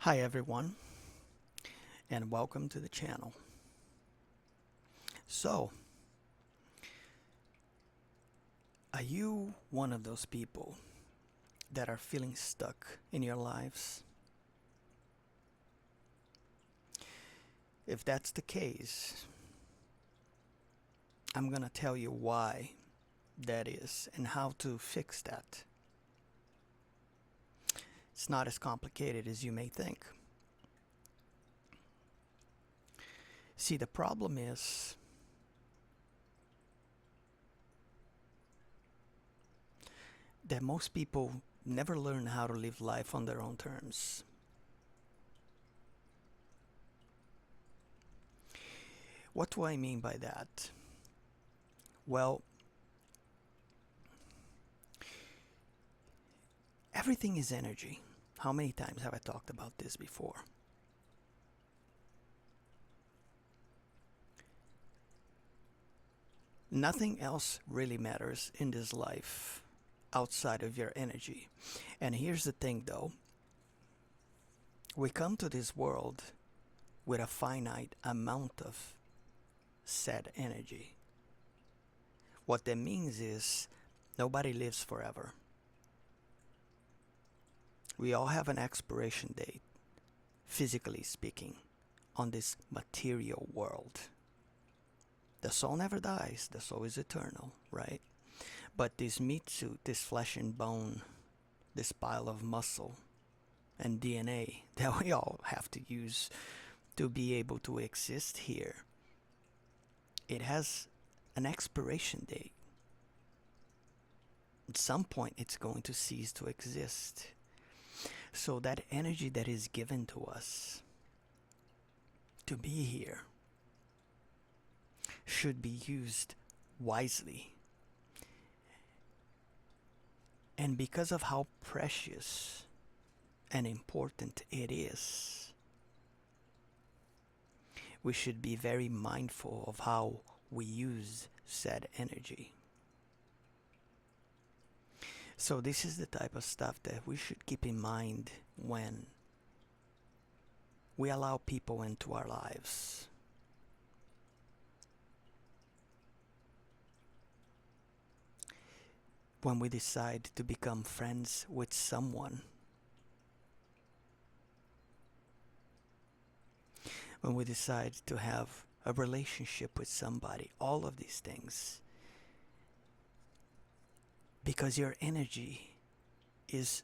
Hi everyone, and welcome to the channel. So, are you one of those people that are feeling stuck in your lives? If that's the case, I'm gonna tell you why that is and how to fix that. It's not as complicated as you may think. See, the problem is that most people never learn how to live life on their own terms. What do I mean by that? Well, everything is energy. How many times have I talked about this before? Nothing else really matters in this life outside of your energy. And here's the thing though, we come to this world with a finite amount of said energy. What that means is nobody lives forever. We all have an expiration date, physically speaking, on this material world. The soul never dies, the soul is eternal, right? But this meat suit, this flesh and bone, this pile of muscle and DNA that we all have to use to be able to exist here, it has an expiration date. At some point, it's going to cease to exist. So that energy that is given to us to be here should be used wisely. And because of how precious and important it is, we should be very mindful of how we use said energy. So this is the type of stuff that we should keep in mind when we allow people into our lives. When we decide to become friends with someone. When we decide to have a relationship with somebody. All of these things. Because your energy is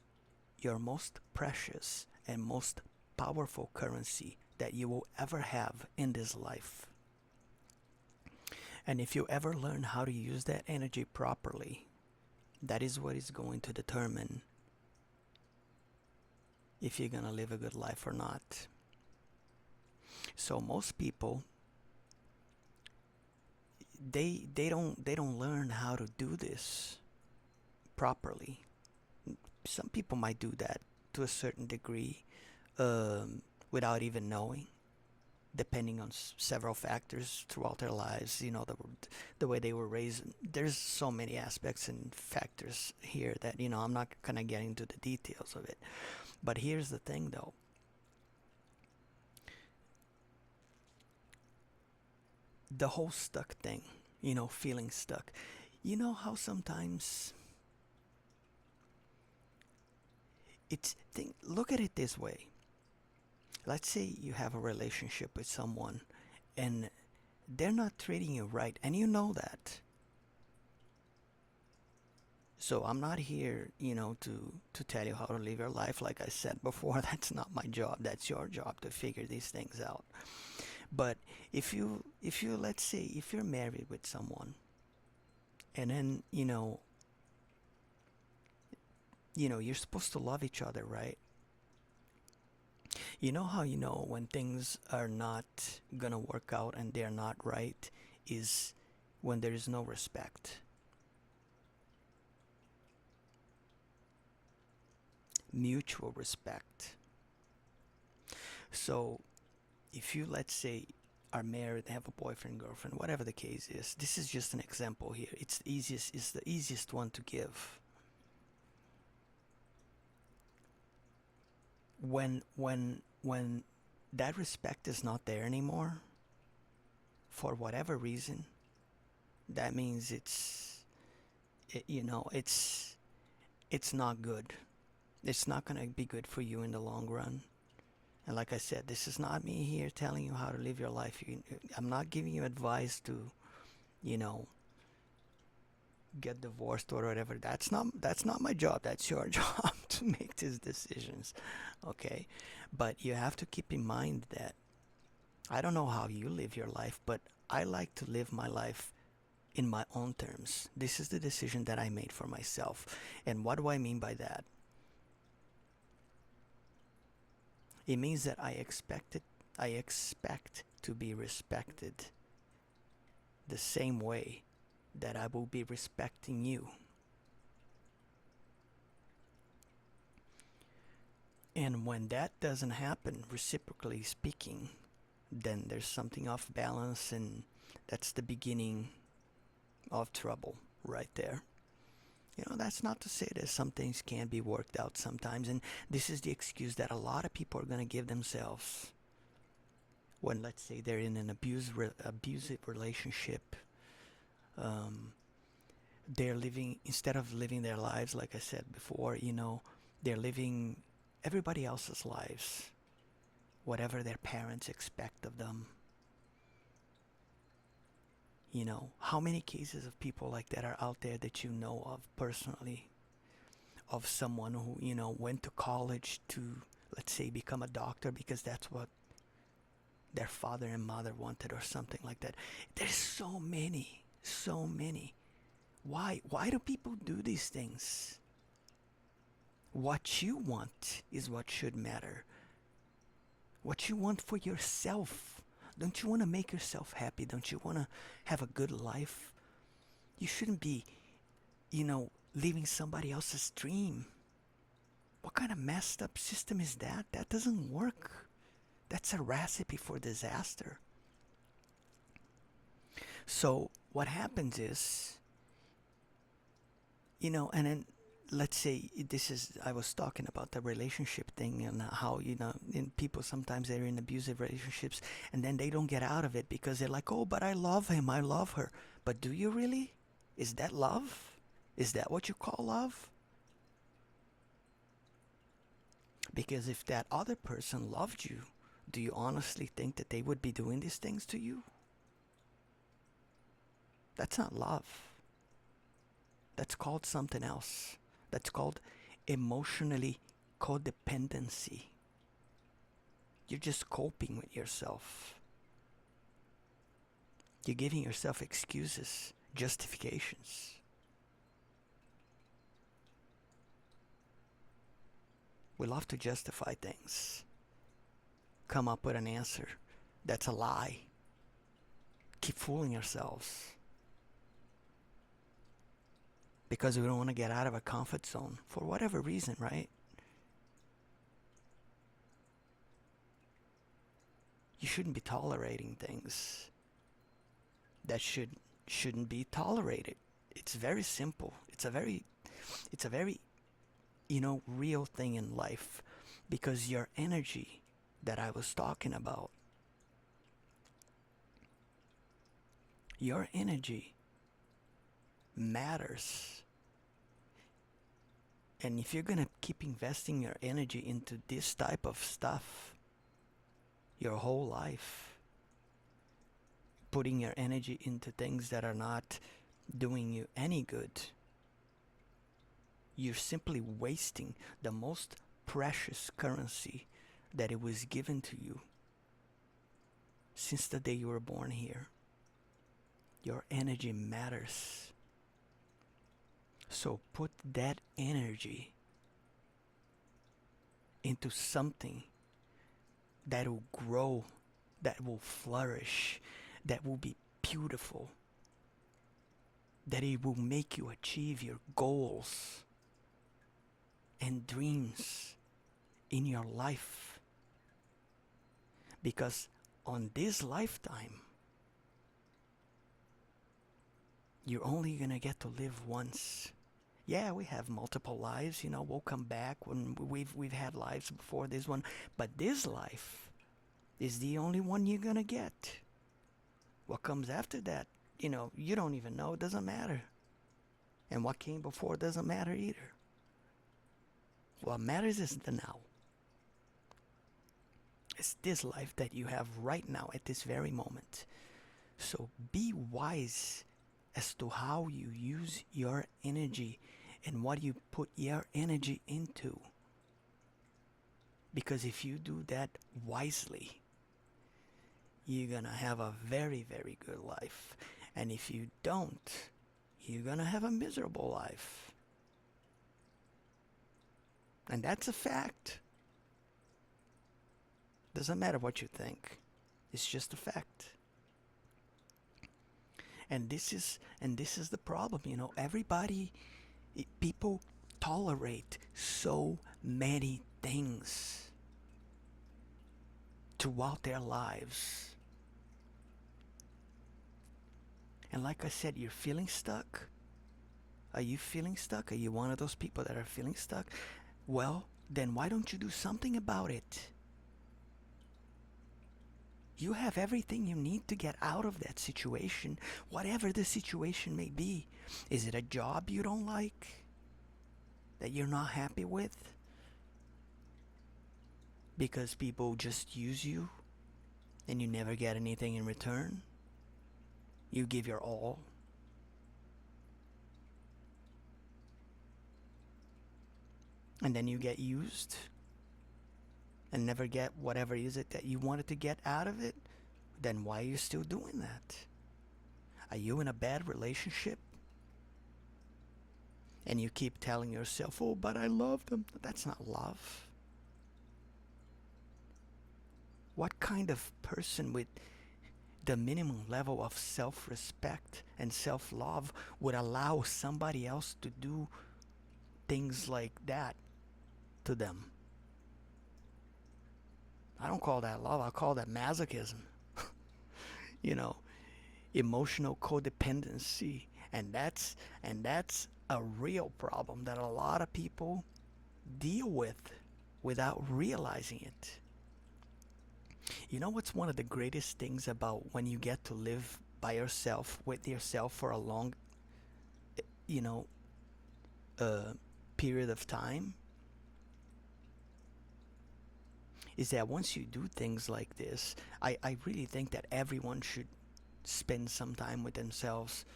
your most precious and most powerful currency that you will ever have in this life. And if you ever learn how to use that energy properly, that is what is going to determine if you're gonna live a good life or not. So most people, they don't learn how to do this properly. Some people might do that to a certain degree, without even knowing, depending on several factors throughout their lives. You know, the way they were raised. There's so many aspects and factors here that, I'm not gonna get into the details of it. But here's the thing though. The whole stuck thing, feeling stuck. You know how sometimes look at it this way. Let's say you have a relationship with someone and they're not treating you right, and you know that. So I'm not here, to tell you how to live your life. Like I said before, that's not my job. That's your job to figure these things out. But if you let's say if you're married with someone, and then you're supposed to love each other, right? You know how when things are not gonna work out and they're not right is when there is no respect. Mutual respect. So if you, let's say, are married, have a boyfriend, girlfriend, whatever the case is, this is just an example here. It's the easiest one to give. When when that respect is not there anymore, for whatever reason, that means it's not good. It's not going to be good for you in the long run. And like I said, this is not me here telling you how to live your life. I'm not giving you advice to, you know, get divorced or whatever. That's not my job. That's your job to make these decisions. Okay? But you have to keep in mind that I don't know how you live your life, but I like to live my life in my own terms. This is the decision that I made for myself. And what do I mean by that? It means that I expect to be respected the same way that I will be respecting you. And when that doesn't happen, reciprocally speaking, then there's something off balance, and that's the beginning of trouble right there. That's not to say that some things can't be worked out sometimes, and this is the excuse that a lot of people are going to give themselves when, let's say, they're in an abusive relationship. Um, they're living, instead of living their lives, like I said before, they're living everybody else's lives, whatever their parents expect of them. How many cases of people like that are out there that you know of personally, of someone who, went to college to, let's say, become a doctor because that's what their father and mother wanted or something like that. There's so many, so many. Why do people do these things? What you want is what should matter. What you want for yourself. Don't you want to make yourself happy? Don't you want to have a good life? You shouldn't be, living somebody else's dream. What kind of messed up system is that? That doesn't work. That's a recipe for disaster. So what happens is, and then let's say I was talking about the relationship thing and how, in people sometimes they're in abusive relationships and then they don't get out of it because they're like, oh, but I love him, I love her. But do you really? Is that love? Is that what you call love? Because if that other person loved you, do you honestly think that they would be doing these things to you? That's not love. That's called something else. That's called emotionally codependency. You're just coping with yourself. You're giving yourself excuses, justifications. We love to justify things. Come up with an answer that's a lie. Keep fooling ourselves. Because we don't want to get out of a comfort zone for whatever reason, right? You shouldn't be tolerating things that shouldn't be tolerated. It's very simple. It's a very real thing in life, because your energy that I was talking about, your energy matters. And if you're gonna keep investing your energy into this type of stuff your whole life, putting your energy into things that are not doing you any good, you're simply wasting the most precious currency that it was given to you since the day you were born here. Your energy matters. So put that energy into something that will grow, that will flourish, that will be beautiful, that it will make you achieve your goals and dreams in your life. Because on this lifetime, you're only gonna get to live once. Yeah, we have multiple lives. You know, we'll come back when we've had lives before this one, but this life is the only one you're gonna get. What comes after that, you don't even know. It doesn't matter. And what came before doesn't matter either. What matters is the now. It's this life that you have right now at this very moment. So be wise as to how you use your energy and what you put your energy into. Because if you do that wisely, you're gonna have a very, very good life. And if you don't, you're gonna have a miserable life. And that's a fact. Doesn't matter what you think. It's just a fact. And this is the problem, everybody, people tolerate so many things throughout their lives. And like I said, you're feeling stuck. Are you feeling stuck? Are you one of those people that are feeling stuck? Well, then why don't you do something about it? You have everything you need to get out of that situation, whatever the situation may be. Is it a job you don't like? That you're not happy with? Because people just use you and you never get anything in return? You give your all. And then you get used and never get whatever is it that you wanted to get out of it? Then why are you still doing that? Are you in a bad relationship? And you keep telling yourself, oh, but I love them. That's not love. What kind of person with the minimum level of self-respect and self-love would allow somebody else to do things like that to them? I don't call that love. I call that masochism. Emotional codependency. And that's a real problem that a lot of people deal with without realizing it. You know what's one of the greatest things about when you get to live by yourself, with yourself for a long, you know, period of time? Is that once you do things like this, I really think that everyone should spend some time with themselves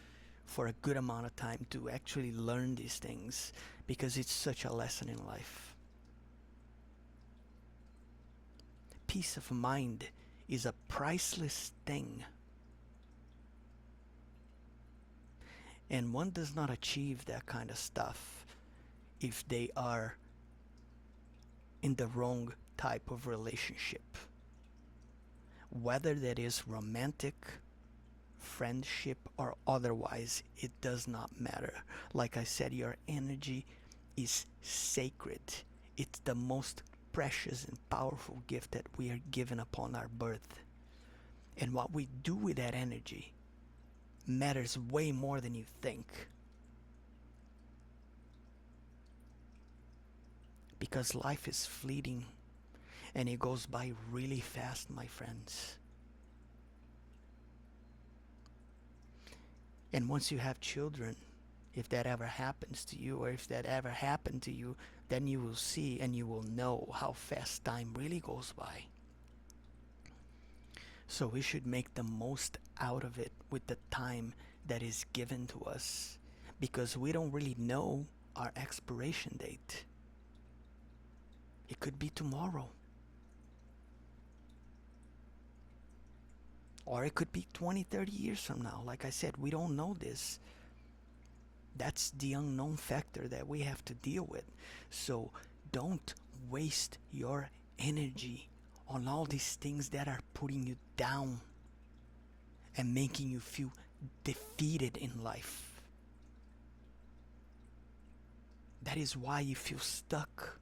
for a good amount of time to actually learn these things, because it's such a lesson in life. Peace of mind is a priceless thing. And one does not achieve that kind of stuff if they are in the wrong type of relationship. Whether that is romantic, friendship, or otherwise, it does not matter. Like I said, your energy is sacred. It's the most precious and powerful gift that we are given upon our birth. And what we do with that energy matters way more than you think. Because life is fleeting and it goes by really fast, my friends. And once you have children, if that ever happens to you, or if that ever happened to you, then you will see and you will know how fast time really goes by. So we should make the most out of it with the time that is given to us, because we don't really know our expiration date. It could be tomorrow. Or it could be 20, 30 years from now. Like I said, we don't know this. That's the unknown factor that we have to deal with. So don't waste your energy on all these things that are putting you down and making you feel defeated in life. That is why you feel stuck.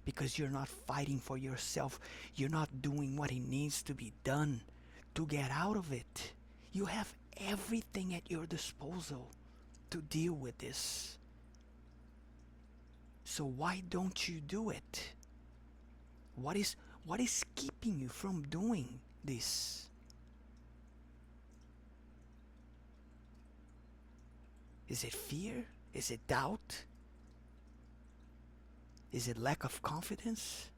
Because you're not fighting for yourself. You're not doing what it needs to be done to get out of it. You have everything at your disposal to deal with this. So why don't you do it? What is what is keeping you from doing this? Is it fear? Is it doubt? Is it lack of confidence?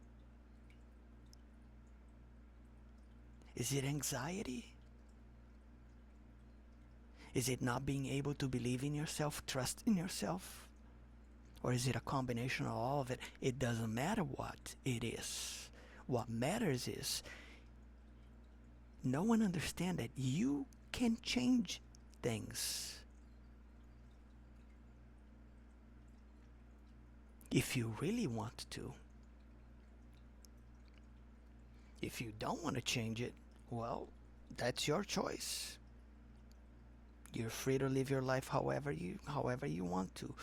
Is it anxiety? Is it not being able to believe in yourself, trust in yourself? Or is it a combination of all of it? It doesn't matter what it is. What matters is no one understands that you can change things. If you really want to. If you don't want to change it, well, that's your choice. You're free to live your life however you want to.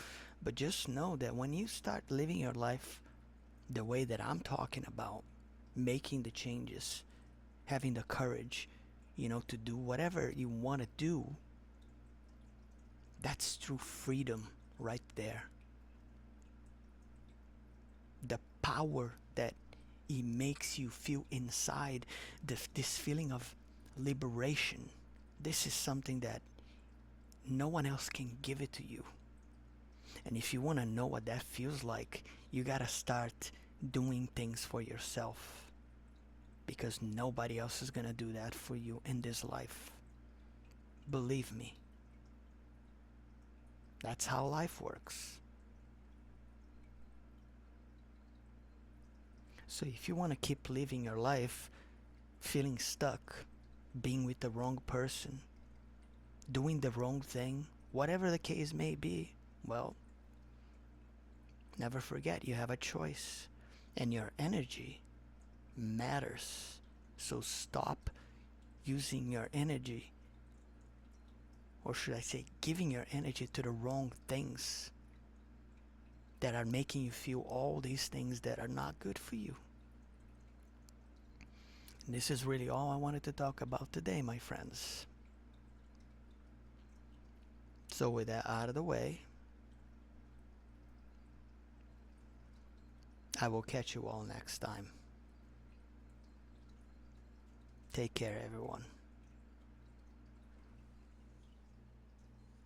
But just know that when you start living your life the way that I'm talking about, making the changes, having the courage, to do whatever you want to do, that's true freedom right there. The power that it makes you feel inside, this feeling of liberation. This is something that no one else can give it to you. And if you want to know what that feels like, you gotta start doing things for yourself. Because nobody else is gonna do that for you in this life. Believe me. That's how life works. So if you want to keep living your life feeling stuck, being with the wrong person, doing the wrong thing, whatever the case may be, well, never forget you have a choice. And your energy matters. So stop using your energy, or should I say giving your energy to the wrong things that are making you feel all these things that are not good for you. And this is really all I wanted to talk about today, my friends. So with that out of the way, I will catch you all next time. Take care, everyone.